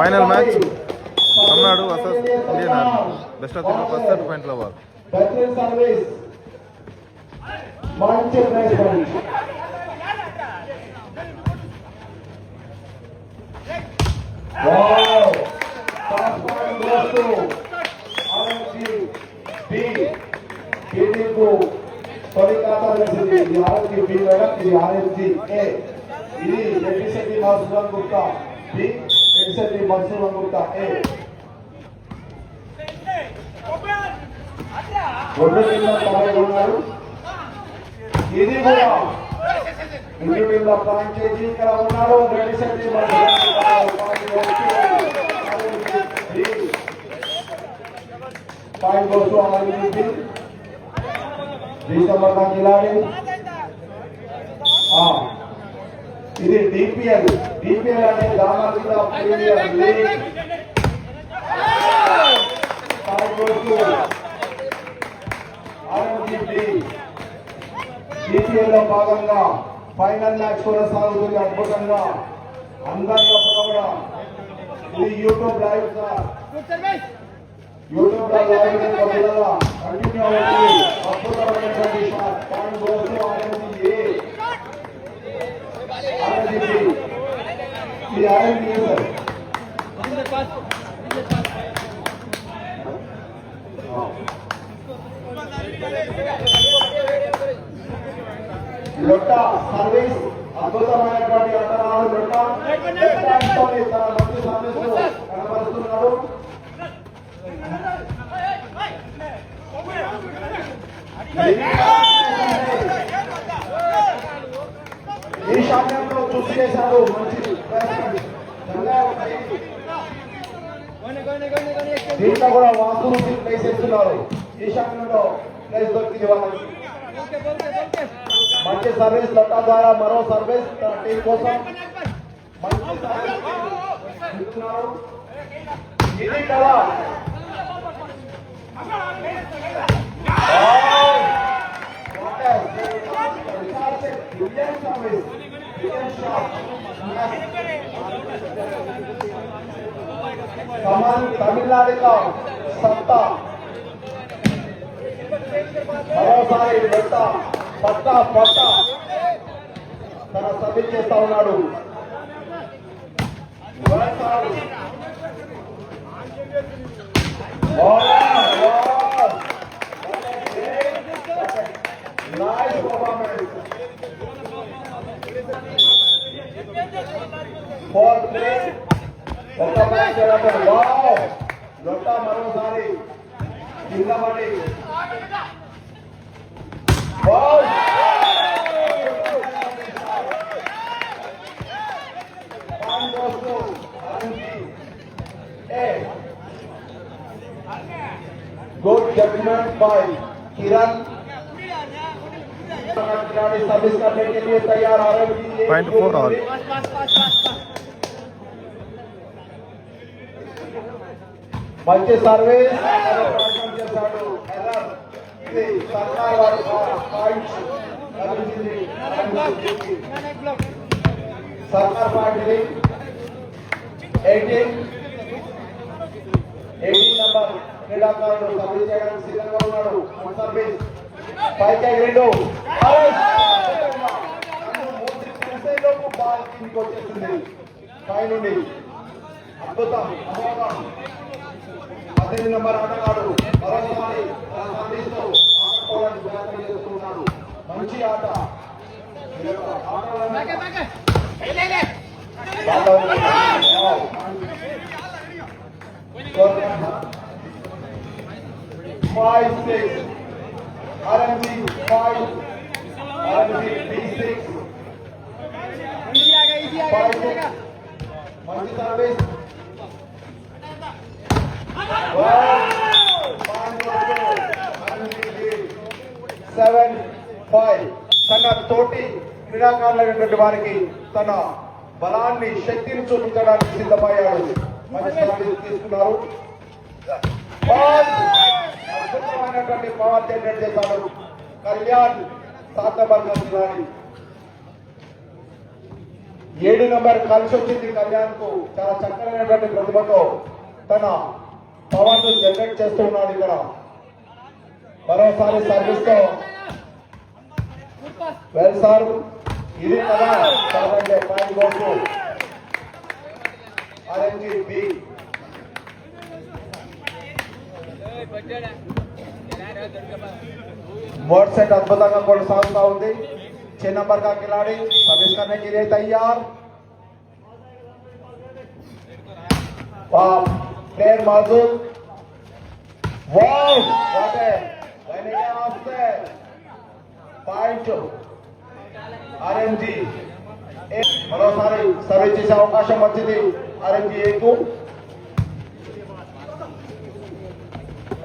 Final match Tamil Nadu versus Indian army. Best of 3 first set పాయింట్ల war. ఇది కూడా individual franchise ఇక్కడ ఉన్నారు. పాయింట్ కోసం డిసెంబర్ का खिलाड़ी ఇది డిపిఎల్ అంటే దామర్ల ప్రీమియర్ లీగ్. డిపిఎల్ లో భాగంగా ఫైనల్ మ్యాచ్ కొనసాగుతుంది అద్భుతంగా. అందరిలో కూడా ఇది యూట్యూబ్ లైవ్ కంటిన్యూ అవుతుంది. అద్భుతమైనటువంటి షాట్ పాయింట్ కోసం లొట్టా సర్వీస్ అద్భుతమైనటువంటి అంతరాలు లొట్టా తన మంచి సర్వీస్ కనబరుస్తున్నాడు. ఈ సమయంలో చూసి చేశాడు మంచి దీంట్లో కూడా వాసులు ప్లేస్ చేస్తున్నారు. ఈ సమయంలో ప్లేస్ దొరికింది వాళ్ళకి. మంచి సర్వీస్ లొట్టా ద్వారా మరో సర్వీస్ తన టీం కోసం మంచి సర్వీస్ ఇస్తున్నారు. ఇది కదా तमिलनाडु का सत्ता మరోసారి లొట్టా పట్టా తన సబ్మిట్ చేస్తా ఉన్నాడు. నైస్ పర్ఫార్మెన్స్ ఫోర్ ప్లే ఒక మ్యాచ్ లొట్టా మరోసారి కింద పడి गुड जजमेंट बाय किरण. खिलाड़ी सर्विस करने के लिए तैयार आ रहे हैं. Point 4 all. మంచి సర్వీస్ చేశాడు. ఇది సర్కార్ వారి పాయింట్స్ లభించింది. సర్కార్ పాయింట్ 18 నంబర్ క్రీడాకారుడు సర్వీస్ చేయడానికి సిద్ధంగా ఉన్నాడు. సర్వీస్ పైకి రెండు బాల్ కిందికి వచ్చేస్తుంది పై నుండి. అద్భుతం. 18 నంబర్ ఆటగాడు మరోసారి తన సర్వీస్తో ఆడుకోవడానికి ప్రయత్నం చేస్తున్నాడు. మంచి ఆట. మంచి సర్వీస్ 7-5. తన తోటి క్రీడాకారులైనటువంటి వారికి తన బలాన్ని శక్తిని చూపించడానికి సిద్ధమయ్యాడు. మంచి సర్వీస్ తీసుకున్నారు. అద్భుతమైనటువంటి పవర్ జనరేట్ చేశాడు కళ్యాణ్. 7 నంబర్ 7 నంబర్ కలిసి వచ్చింది కళ్యాణ్ కు. చాలా చక్కనైనటువంటి ప్రతిభతో తన పవర్ ను జనరేట్ చేస్తూ ఉన్నాడు. ఇక్కడ మరోసారి సర్వీస్ తో వెల్ సార్. ఇది కదా పాయింట్ గోల్కు ఆర్ఎంజీ బి. मोड सेट अद्भुతంగా కొనసాగుతా ఉంది. 6 नंबर का खिलाड़ी सर्विस करने के लिए तैयार. प्लेयर मौजूद. वाओ व्हाट है लेने के वास्ते पॉइंट आरएमजी. మరోసారి సర్వీస్ చేసే అవకాశం వచ్చింది ఆర్ఎంజీ కు.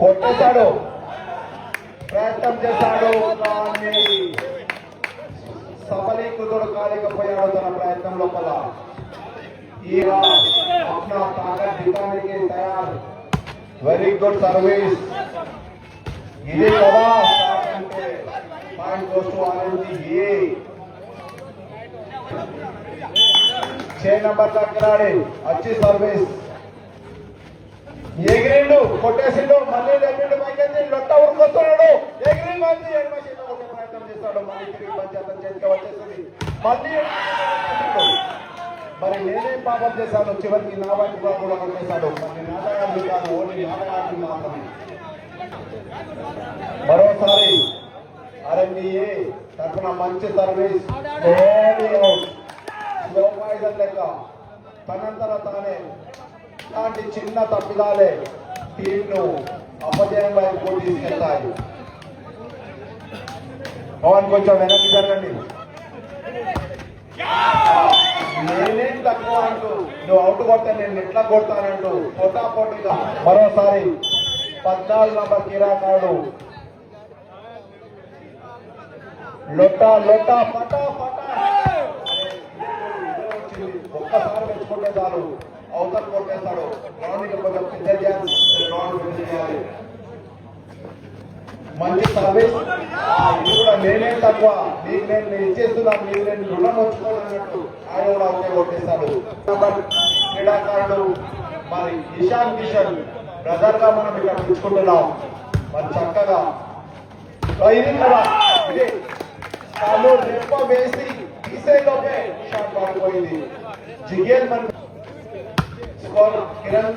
కొట్టేశాడు, ప్రయత్నం చేశాడు కానీ సఫలీకృతుడు కాలేకపోయాడు తన ప్రయత్నం లోపల. अपना ताकत दिखाने के तैयार. Very good service. ఇది కదా అంటే point goes to RMG A. 6 number का खिलाड़ी अच्छी सर्विस. ఎగిరిండు, కొట్టేసిండు, మళ్ళీ లేపిండు, పైకెత్తి లొట్ట ఉరుకొస్తున్నాడు. ఎగిరి మళ్ళీ ఎనిమిది కొట్టే ప్రయత్నం చేస్తాడు. మళ్ళీ తిరిగి పంచాయతీ చేతికి వచ్చేసింది. మళ్ళీ మరి నేనేం పాపం చేశాను, చివరికి నా వైపుగా కూడా కొట్టేశాడు. మరి నాటకాలు కాదు, ఓన్లీ నాటకాలు మాత్రమే. మరోసారి ఆర్ఎంబీఏ తరఫున మంచి సర్వీస్. స్లో పాయిజన్ లెక్క తనంతర తానే ఇలాంటి చిన్న తప్పిదాలే టీంను అపజయం వైపు తీసుకెళ్తాయి. పవన్ కొంచెం వెనక్కి జరగండి. నేనేం తక్కువ అంటూ నువ్వు అవుట్ కొడితే నేను ఎట్లా కొడతానంటూ పోటాపోటీగా మరోసారి 14 నంబర్ క్రీడాకారుడు లొట్టా లొట్టా పటా పటా ఒక్కసారి తెచ్చుకుంటే చాలు, అవతల కొట్టేస్తాడు. గ్రౌండ్కి కొంచెం పెద్ద చేయాలి. మంచి సర్వీస్. ఇది కూడా నేనే తక్కువ, నీకు నేను ఇచ్చేస్తున్నాను, నీకు నేను రుణం వచ్చుకోవాలన్నట్టు ఆయన కూడా ఒకే కొట్టేస్తాడు. క్రీడాకారుడు మరి ఇషాన్ కిషన్ బ్రదర్ గా మనం ఇక్కడ తీసుకుంటున్నాం. మరి చక్కగా ఇది కదా ఇది వాళ్ళు రెప్ప వేసి తీసేలోపే షాట్ పడిపోయింది. జిగేల్ మన స్కోర్ కిరణ్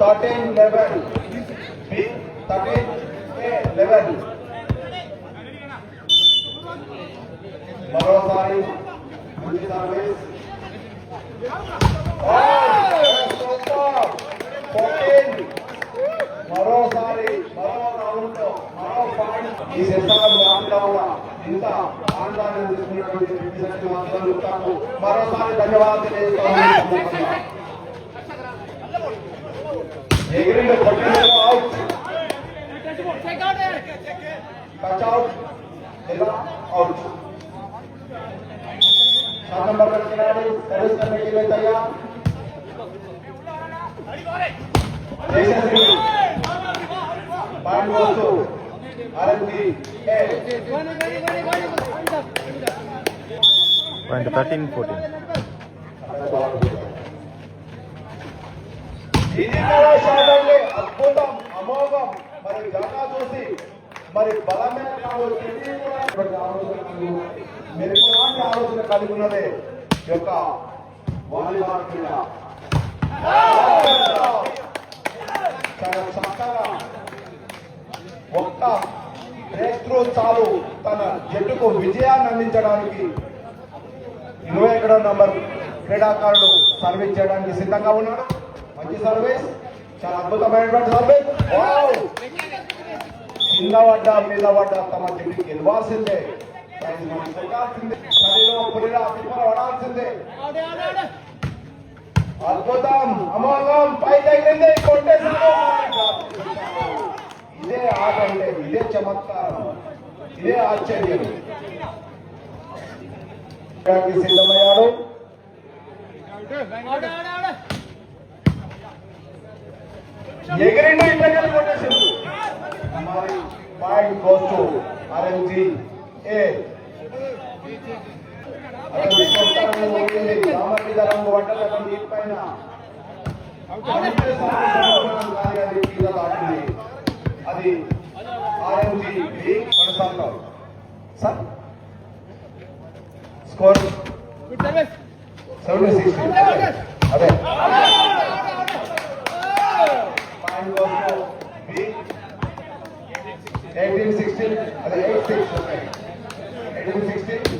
13-11 మరోసారి మంచి సర్వీస్. మరోసారి మరో రౌండ్ లో మరో పాయింట్. ఈ సెషన్ కూడా ఇంత ఆనందాన్ని తీసుకున్నటువంటి మరోసారి ధన్యవాదాలు తెలియజేస్తాను. ఎగిరిండు, కొట్టిండు, అవుట్. टच आउट मिला आउट. 7 नंबर का खिलाड़ी सर्विस करने के लिए तैयार. Point goes to RMG A. Point 13-14. ఇది కూడా షాట్ అంటే అద్భుతం, అమోఘం. మరి జాగా చూసి మరి బలమైన మెరుపులాంటి ఆలోచన కలిగి ఉన్నదే యొక్క వాలీబాల్ క్రీడ. చాలా చక్కగా ఒక్క బ్రేక్ త్రూ చాలు తన జట్టుకు విజయాన్ని అందించడానికి 21 నంబర్ క్రీడాకారుడు సర్వీస్ చేయడానికి సిద్ధంగా ఉన్నాడు. మంచి సర్వీస్, చాలా అద్భుతమైనటువంటి సర్వీస్. కింద పడ్డా మీద పడ్డా తమ జట్టుకి గెలవాల్సిందే, చలిలో పులిలా పడాల్సిందే. అద్భుతం, అమోఘం, పై తగిలింది, కొట్టేశాడు. ఇదే ఆట అంటే, ఇదే చమత్కారం, ఇదే ఆశ్చర్యం. సిద్ధమయ్యాడు. ఎగిరిండు ఇంటర్వెల్ కొట్టేసిండు. మరి పాయింట్ గోస్ టు ఆర్ఎంజీ ఏ. రంగు వంటల పైన అది ఆర్ఎంజీ కొనసాగుతారు సార్. స్కోర్ 70-60. అదే పాయింట్ గోస్ టు బి. 18-16. అదే 8-6. 18-16.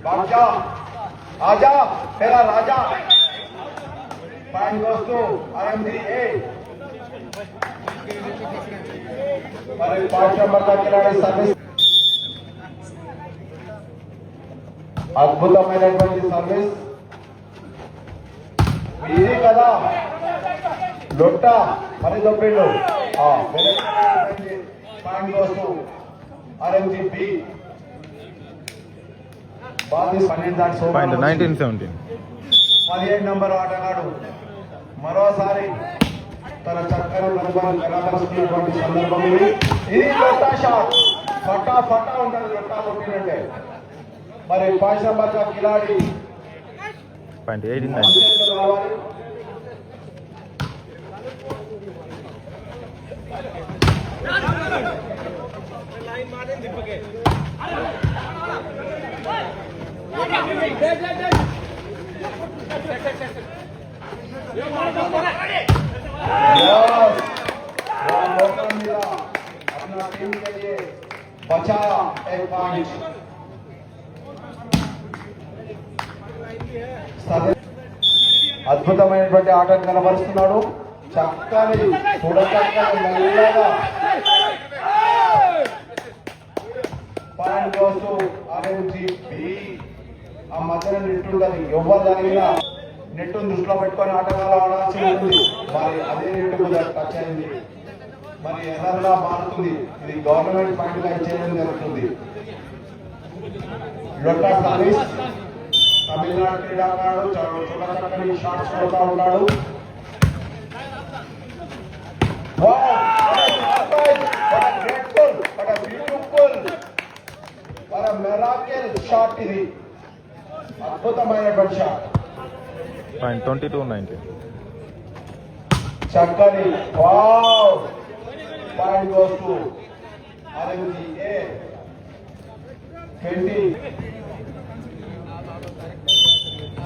बादशाह आजा तेरा राजा. Point goes to RMG A. మరి 5 నెంబర్ కిలాడి సర్వీస్ అద్భుతమైనటువంటి సర్వీస్ ఇది కదా. లొట్ట మరి దొబ్బిండు. Point goes to RMG B. Ball తీసి 19-17. 17 నంబర్ ఆటగాడు మరోసారి తన చక్కని అనుభవాన్ని కనబరుస్తున్నటువంటి సందర్భం ఇది. ఇది లొట్టా షాట్. ఫటా ఫటా ఉంటుంది లొట్టా కొట్టినట్టే. మరి 5 నంబర్ కిలాడి రావాలి. अपना टीम के लिए बचाया एक पॉइंट. అద్భుతమైనటువంటి ఆటను కనబరుస్తున్నాడు. చక్కని చూడచక్కని మెల్లగా point goes to RMG B. ఆ మధ్యన నెట్టుండదు. ఎవరు జరిగినా నెట్టును దృష్టిలో పెట్టుకొని ఆటగాళ్ళు ఆడాల్సి ఉంటుంది. మరి అదే నెట్టు టచ్ అయింది. మరి ఎదర్లా మారుతుంది. ఇది గవర్నమెంట్ పాయింట్ గా చేయడం జరుగుతుంది. లొట్టా సర్వీస్. తమిళనాడు క్రీడాకారుడు చూడచక్కని షాట్స్ కొడుతూ ఉన్నాడు. షాట్ ఇది అద్భుతమైనటువంటి షాట్. 22-19. చక్కని wow. Point goes to RMG A. 20.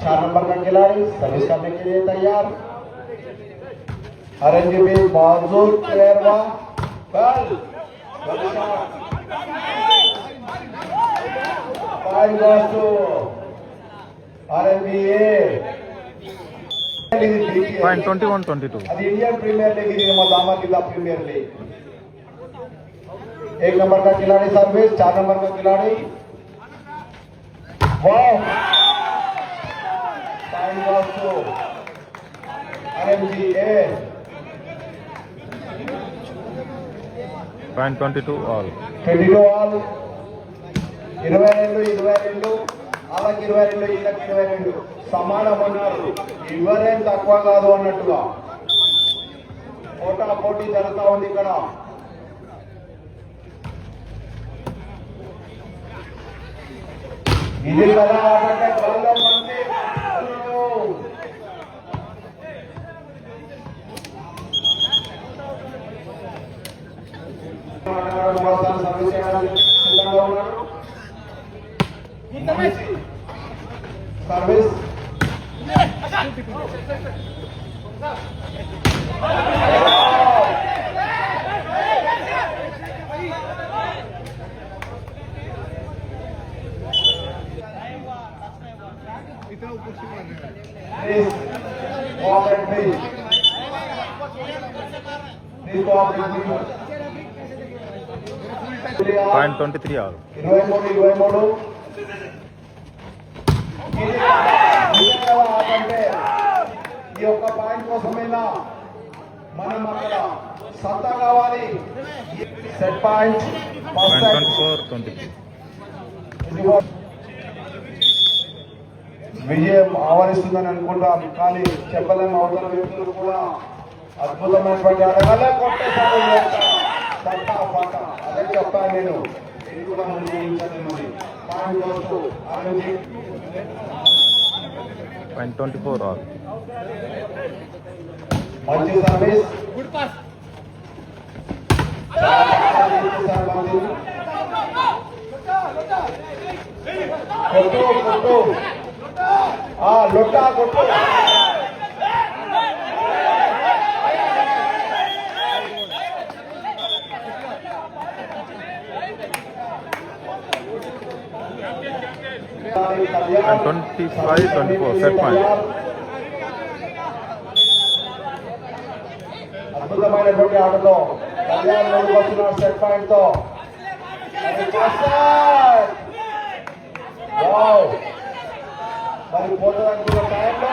4 number का खिलाड़ी सर्विस करने के लिए तैयार. आरएनजी भी मौजूद प्लेयर हुआ. Ball point goes to R N G A. 21-22. అది ఇండియన్ ప్రీమిयर लीग. ఇది మన दामा जिला प्रीमियर लीग. 1 नंबर का खिलाड़ी सर्विस. 4 नंबर का खिलाड़ी वाह. Point goes to RMG A. 22 all. 22 all. 22 వాళ్ళకి 22 వీళ్ళకి 22 సమానం అన్నారు. ఇవ్వరేం తక్కువ కాదు అన్నట్టుగా పోటా పోటీ జరుగుతూ ఉంది ఇక్కడ. ఇది కదా ఆటంటే గాల్లో మంది సర్వీస్ చేయడానికి సిద్ధంగా ఉన్నారు. Service please cooperate me. Please cooperate me. 23 all. 23. అంటే ఈ యొక్క పాయింట్ కోసమైనా మనం అక్కడ సత్తా కావాలి. Set point 24-23. విజయం ఆవరిస్తుందని అనుకుంటాం, కానీ చెప్పలేము. అవతల వ్యక్తులు కూడా అద్భుతమైనటువంటి ఆటగాళ్ళే కొట్టేశారు. అదే చెప్పాను నేను. ఇది కూడా మనం జయించలేమని. పాయింట్ వస్తూ అనుజీ .24 all. మంచి సర్వీస్, కొట్టు కొట్టు లొట్టా కొట్టు. And 25-24 set point. అద్భుతమైనటువంటి ఆటలో కళ్యాణ్ ముందుకు వస్తున్నారు సెట్ పాయింట్ తో. మరి పోతుంది అనుకున్న టైంలో